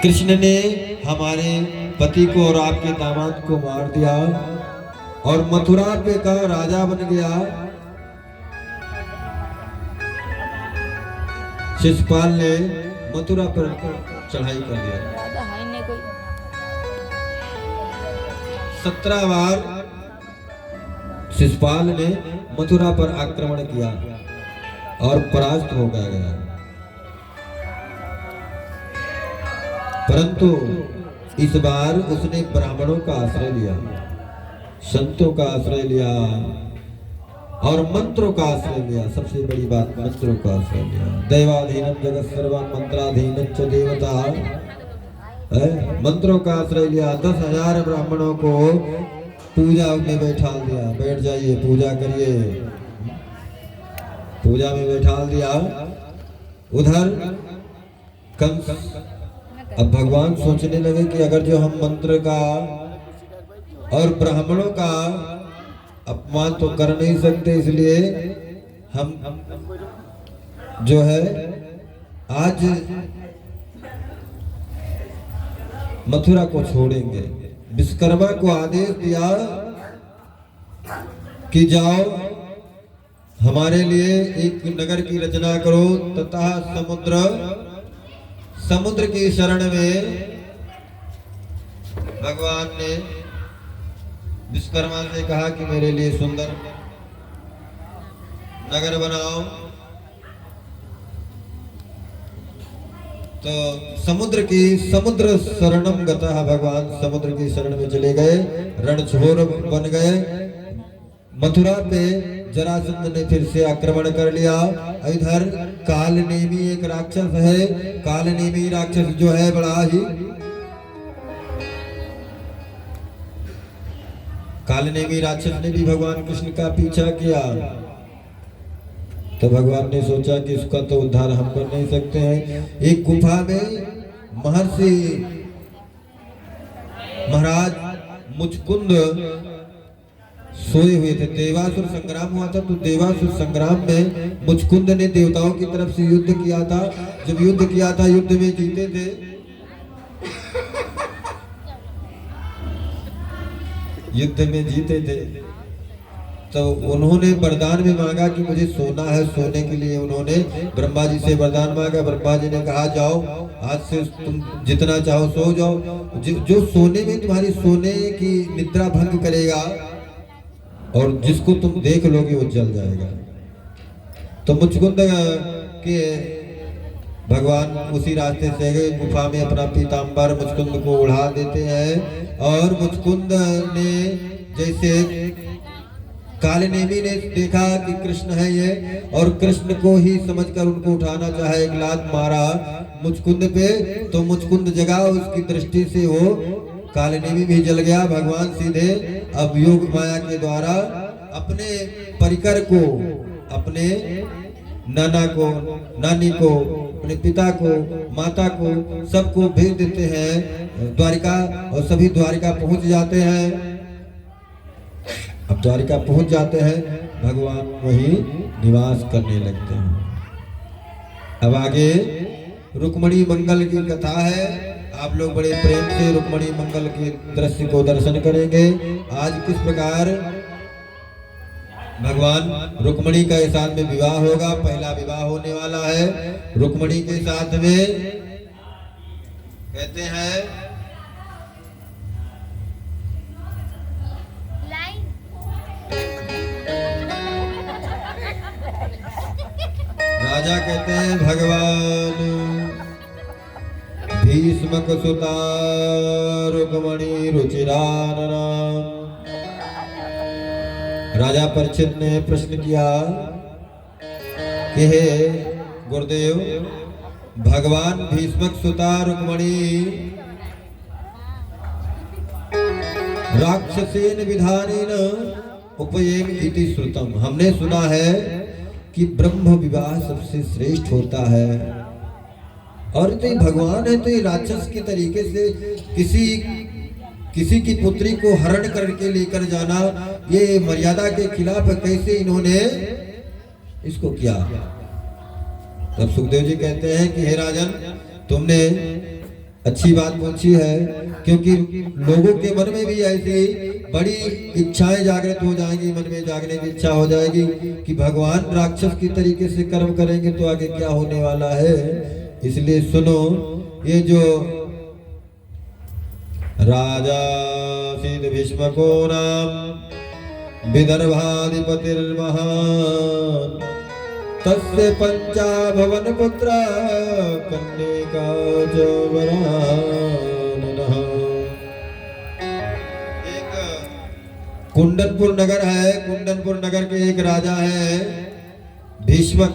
कृष्ण ने हमारे पति को और आपके दामाद को मार दिया और मथुरा पे का राजा बन गया। शिशुपाल ने मथुरा पर चढ़ाई कर दिया। 17 बार शिशुपाल ने मथुरा पर आक्रमण किया और परास्त हो गया। परंतु इस बार उसने ब्राह्मणों का आश्रय लिया, संतों का आश्रय लिया और मंत्रों का आश्रय लिया। सबसे बड़ी बात, मंत्रों का आश्रय लिया। दैवाधीनम जगत सर्वं मंत्राधीनम च देवता, मंत्रों का आश्रय लिया। 10,000 ब्राह्मणों को पूजा में बैठा दिया, बैठ जाइए पूजा करिए, पूजा में बैठा दिया। उधर कंस, अब भगवान सोचने लगे कि अगर जो हम मंत्र का और ब्राह्मणों का अपमान तो कर नहीं सकते, इसलिए हम जो है आज मथुरा को छोड़ेंगे। विश्वकर्मा को आदेश दिया कि जाओ हमारे लिए एक नगर की रचना करो तथा समुद्र की शरण में भगवान ने विश्वकर्मा से कहा कि मेरे लिए सुंदर नगर बनाओ। तो समुद्र शरणम गतः, भगवान समुद्र की शरण में चले गए, रणछोर बन गए। मथुरा पे जरासंध ने फिर से आक्रमण कर लिया। इधर कालनेमी एक राक्षस है, कालनेमी राक्षस जो है बड़ा ही, कालनेमी राक्षस ने भी भगवान कृष्ण का पीछा किया। तो भगवान ने सोचा कि इसका तो उद्धार हम कर नहीं सकते हैं। एक गुफा में महर्षि महाराज मुचकुंद सोए हुए थे। देवासुर संग्राम हुआ था, तो देवासुर संग्राम में मुचकुंद ने देवताओं की तरफ से युद्ध किया था। जब युद्ध किया था, युद्ध में जीते थे। युद्ध में जीते थे तो उन्होंने वरदान में मांगा कि मुझे सोना है। सोने के लिए उन्होंने ब्रह्मा जी से वरदान मांगा। ब्रह्मा जी ने कहा जाओ आज से तुम जितना चाहो सो जाओ, जो सोने में तुम्हारी सोने की निद्रा भंग करेगा और जिसको तुम देख लोगे वो जल जाएगा। तो मुचकुंद के भगवान उसी रास्ते से गए, गुफा में अपना पीताम्बर मुचकुंद को उड़ा देते हैं। और मुचकुंद ने जैसे कालनेमी ने देखा कि कृष्ण है ये, और कृष्ण को ही समझकर उनको उठाना चाहे, एक लात मारा मुचकुंद पे, तो मुचकुंद जगा। उसकी दृष्टि से वो कालनेमी भी जल गया। भगवान सीधे अब योग माया के द्वारा अपने परिकर को, अपने नाना को, नानी को, अपने पिता को, माता को, सबको भेज देते हैं द्वारिका, और सभी द्वारिका पहुंच जाते हैं। अब द्वारिका पहुंच जाते हैं, भगवान वहीं निवास करने लगते हैं। अब आगे रुक्मणी मंगल की कथा है। आप लोग बड़े प्रेम से रुक्मणी मंगल के दृश्य को दर्शन करेंगे। आज किस प्रकार भगवान रुक्मणी के साथ में विवाह होगा। पहला विवाह होने वाला है रुक्मणी के साथ में। कहते हैं राजा कहते हैं भगवान भीष्मक सुता रुक्मणी रुचिरानना। राजा परीक्षित ने प्रश्न किया कि हे गुरुदेव, भगवान भीष्मक सुता रुक्मणी राक्षसेन विधानेन उपयेम इति श्रुतम। हमने सुना है कि ब्रह्म विवाह सबसे श्रेष्ठ होता है, और तो भगवान है तो ये राक्षस के तरीके से किसी की पुत्री को हरण करके लेकर जाना, ये मर्यादा के खिलाफ कैसे इन्होंने इसको किया। तब सुखदेव जी कहते हैं कि हे राजन, तुमने अच्छी बात पूछी है, क्योंकि लोगों के मन में भी ऐसी बड़ी इच्छाएं जागृत हो जाएंगी, मन में जागने की इच्छा हो जाएगी कि भगवान राक्षस की तरीके से कर्म करेंगे तो आगे क्या होने वाला है। इसलिए सुनो, ये जो राजा सिद्ध भीष्मको नाम विदर्भाधिपतिर्महान तस्य पंचाभवन पुत्र कन्यका च वराननः। एक कुंडनपुर नगर है, कुंडनपुर नगर के एक राजा है भीष्मक।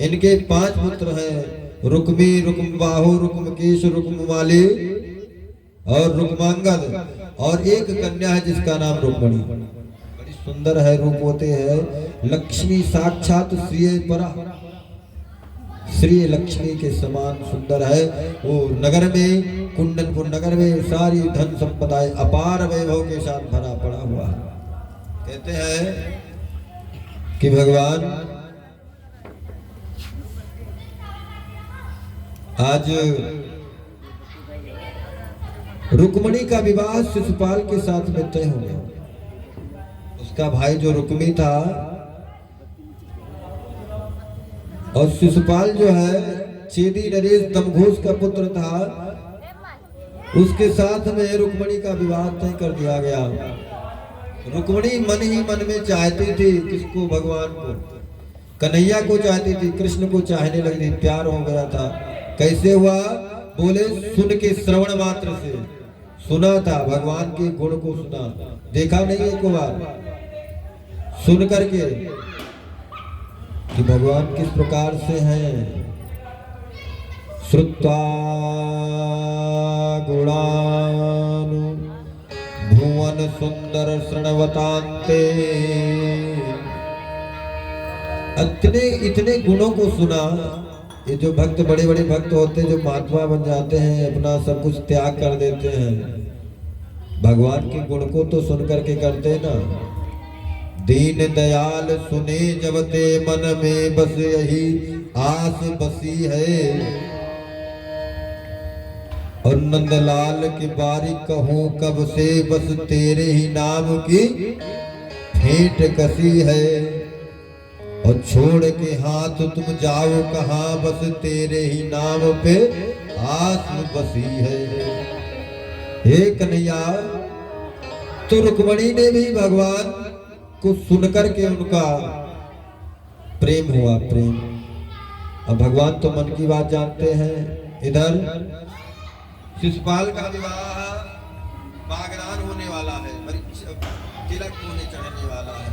इनके 5 पुत्र हैं, रुक्मी, रुक्मबाहु, रुक्मकेश, रुक्ममाली और रुक्मांगद, और एक कन्या है जिसका नाम रुक्मणी। सुंदर है, रूप होते हैं लक्ष्मी साक्षात श्री परा, श्री लक्ष्मी के समान सुंदर है वो। नगर में, कुंडनपुर नगर में सारी धन संपदाएं अपार वैभव के साथ भरा पड़ा हुआ है। कहते हैं कि भगवान आज रुक्मणी का विवाह शिशुपाल के साथ में तय हो गया। उसका भाई जो रुक्मी था और शिशुपाल जो है चेदी नरेश दमघोष का पुत्र था, उसके साथ में रुक्मणी का विवाह तय कर दिया गया। रुक्मणी मन ही मन में चाहती थी किसको, भगवान को, कन्हैया को चाहती थी, कृष्ण को चाहने लगी, प्यार हो गया था। कैसे हुआ? बोले सुन के, श्रवण मात्र से सुना था, भगवान के गुण को सुना, देखा नहीं एक बार, सुन करके कि भगवान किस प्रकार से हैं। श्रुत्वा गुणान् भुवन सुंदर श्रृणवतान्ते, इतने गुणों को सुना। ये जो भक्त, बड़े बड़े भक्त होते हैं, जो महात्मा बन जाते हैं, अपना सब कुछ त्याग कर देते हैं, भगवान के गुण को तो सुन करके करते ना। दीन दयाल सुने जब ते मन में बस यही आस बसी है, और नंदलाल की बारी कहूं कब से बस तेरे ही नाम की भेंट कसी है, और छोड़ के हाथ तुम जाओ कहाँ बस तेरे ही नाम पे आस बसी है। हे कन्हैया, तो रुक्मणी ने भी भगवान को सुनकर के उनका प्रेम हुआ, प्रेम। अब भगवान तो मन की बात जानते हैं। इधर शिशुपाल का विवाह बागरान होने वाला है, तिलक होने चढ़ने वाला है,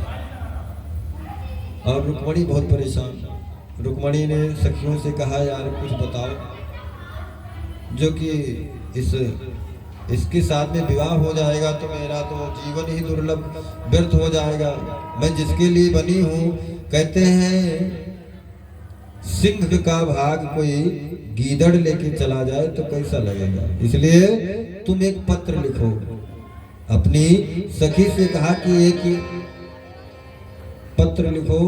और रुक्मणी बहुत परेशान। रुक्मणी ने सखियों से कहा, यार कुछ बताओ जो कि इसके साथ में विवाह हो जाएगा तो मेरा तो जीवन ही दुर्लभ व्यर्थ हो जाएगा। मैं जिसके लिए बनी हूँ, कहते हैं सिंह का भाग कोई गीदड़ लेके चला जाए तो कैसा लगेगा। इसलिए तुम एक पत्र लिखो। अपनी सखी से कहा कि एक पत्र लिखो,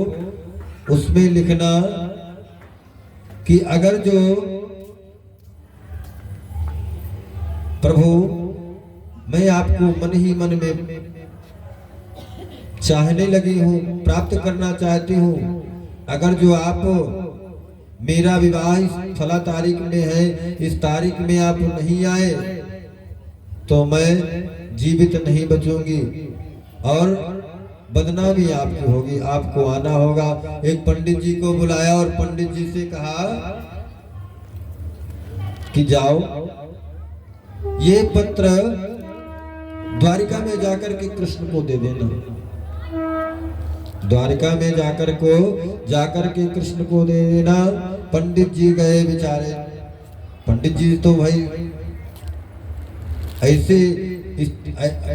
उसमें लिखना कि अगर जो प्रभु मैं आपको मन ही मन में चाहने लगी हूँ, प्राप्त करना चाहती हूँ, अगर जो आप मेरा विवाह इस फला तारीख में है, इस तारीख में आप नहीं आए तो मैं जीवित नहीं बचूंगी और बदनामी आपकी होगी, आपको आना होगा। एक पंडित जी को बुलाया और पंडित जी से कहा कि जाओ ये पत्र द्वारिका में जाकर के कृष्ण को दे देना। द्वारिका में जाकर के कृष्ण को दे देना। पंडित जी गए बेचारे। पंडित जी तो भाई ऐसे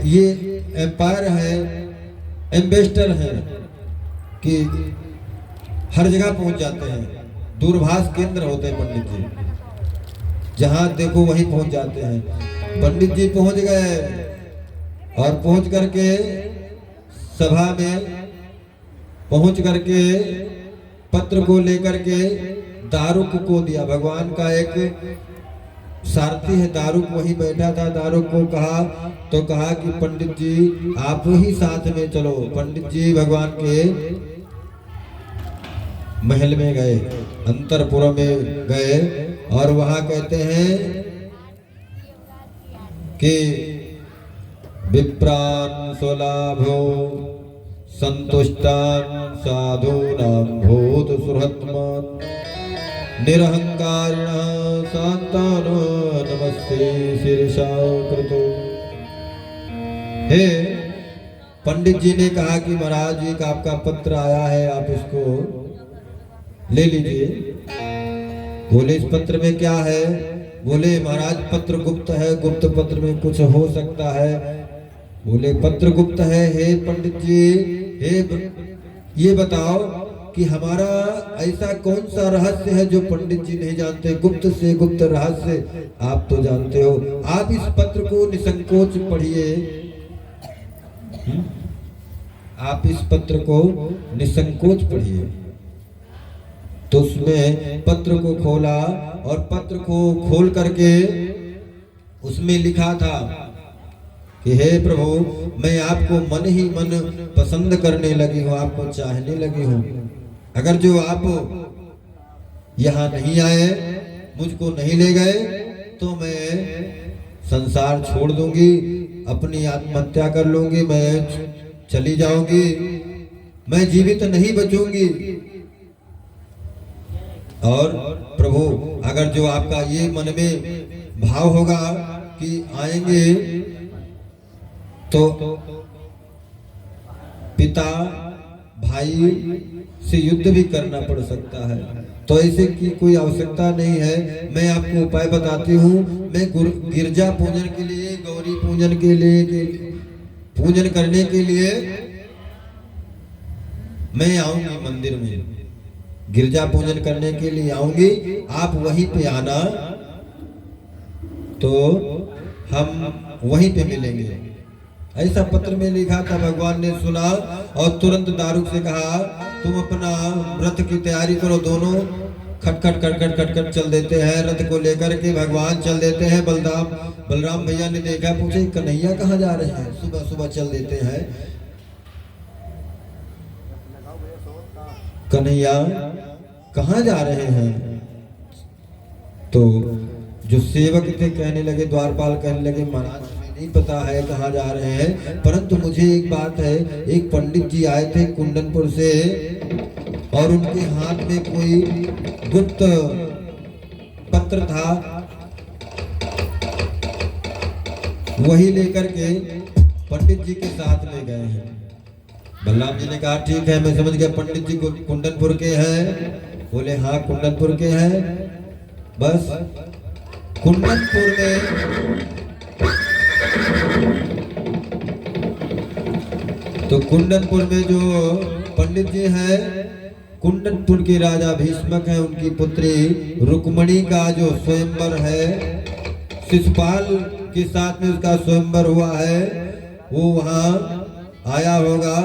ये एम्पायर है, एम्बेसडर है कि हर जगह पहुंच जाते हैं। दूरभाष केंद्र होते हैं पंडित जी, जहां देखो वहीं पहुंच जाते हैं। पंडित जी पहुंच गए और पहुंच करके सभा में पहुंच करके पत्र को लेकर के दारुक को दिया। भगवान का एक सारथी है दारुक वहीं बैठा था। दारुक को कहा तो कहा कि पंडित जी आप ही साथ में चलो। पंडित जी भगवान के महल में गए, अंतरपुर में गए और वहां कहते हैं कि विप्रान सुलाभो संतुष्टान साधूनां भूत सुहृत्मान निरहंकारिणः शांतान् नमस्ते शीर्षा कृतो। हे पंडित जी ने कहा कि महाराज जी का आपका पत्र आया है, आप इसको ले लीजिए। बोले इस पत्र में क्या है? बोले महाराज पत्र गुप्त है, गुप्त पत्र में कुछ हो सकता है। बोले पत्र गुप्त है। हे पंडित जी, ये बताओ कि हमारा ऐसा कौन सा रहस्य है जो पंडित जी नहीं जानते? गुप्त से गुप्त रहस्य आप तो जानते हो। आप इस पत्र को निसंकोच पढ़िए। आप इस पत्र को निसंकोच पढ़िए। तो उसमें पत्र को खोला और पत्र को खोल करके उसमें लिखा था कि हे प्रभु, मैं आपको मन ही मन पसंद करने लगी हूँ, आपको चाहने लगी हूँ। अगर जो आप यहाँ नहीं आए, मुझको नहीं ले गए, तो मैं संसार छोड़ दूंगी, अपनी आत्महत्या कर लूंगी, मैं चली जाऊंगी, मैं जीवित नहीं बचूंगी। और प्रभु अगर जो आपका ये मन में भाव होगा कि आएंगे तो पिता भाई से युद्ध भी करना पड़ सकता है, तो ऐसे की कोई आवश्यकता नहीं है। मैं आपको उपाय बताती हूँ। मैं गिरजा पूजन के लिए, गौरी पूजन के लिए, पूजन करने के लिए मैं आऊंगी मंदिर में, गिरजा पूजन करने के लिए आऊंगी, आप वहीं पे आना, तो हम वहीं पे मिलेंगे। ऐसा पत्र में लिखा था। भगवान ने सुना और तुरंत दारुक से कहा तुम अपना रथ की तैयारी करो। दोनों खटखट खटखट खटखट चल देते हैं, रथ को लेकर के भगवान चल देते हैं। बलराम भैया ने देखा, पूछे कन्हैया कहाँ जा रहे हैं? सुबह सुबह चल देते हैं। कन्हैया कहाँ जा रहे हैं? तो जो सेवक थे कहने लगे, द्वारपाल कहने लगे, महाराज हमें नहीं पता है कहाँ जा रहे हैं, परंतु मुझे एक बात है, एक पंडित जी आए थे कुंदनपुर से और उनके हाथ में कोई गुप्त पत्र था, वही लेकर के पंडित जी के साथ ले गए हैं। बलराम जी ने कहा ठीक है, मैं समझ गया पंडित जी कुंदनपुर के हैं। बोले हाँ कुंदनपुर के हैं। बस कुंदनपुर में, तो कुंदनपुर में जो पंडित जी हैं, कुंदनपुर के राजा भीष्मक हैं, उनकी पुत्री रुक्मणी का जो स्वयंवर है, शिशुपाल के साथ में उसका स्वयंवर हुआ है, वो वहां आया होगा।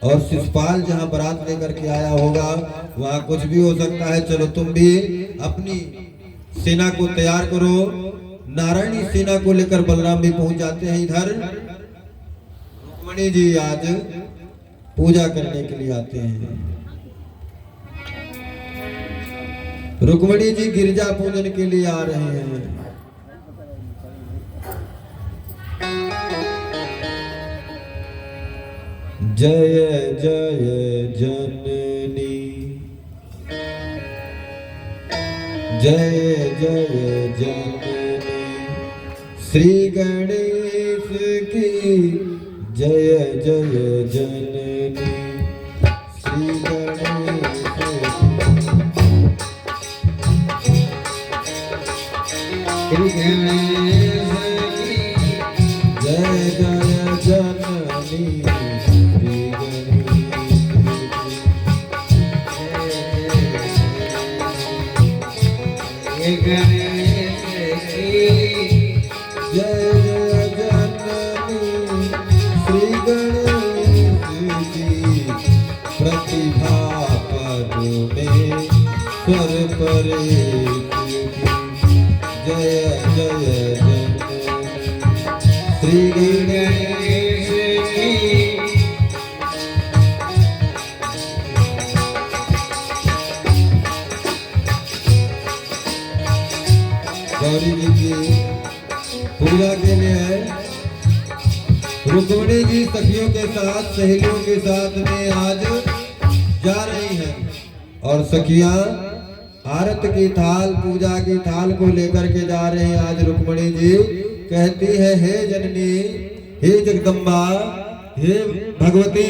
और शिशुपाल जहां बारात लेकर के आया होगा, वहां कुछ भी हो सकता है। चलो तुम भी अपनी सेना को तैयार करो। नारायणी सेना को लेकर बलराम भी पहुंच जाते हैं इधर। रुक्मणी जी आज पूजा करने के लिए आते हैं। रुक्मणी जी गिरजा पूजन के लिए आ रहे हैं। जय जय जननी, जय जय जननी, श्री गणेश की जय जय जननी, श्री गणेश श्री गणेश की जय जय जननी, गणेश की जय जय जननी, श्री गणेश की प्रतिभा पर में स्वर परे, जय जय जय श्री गणेश की गौरी जी की पूजा के लिए रुक्मिणी जी सखियों के साथ सहेलियों के साथ में आज जा रही हैं और सखियां आरत की थाल पूजा की थाल को लेकर के जा रहे हैं। आज रुक्मिणी जी कहती है हे जननी हे जगदम्बा हे भगवती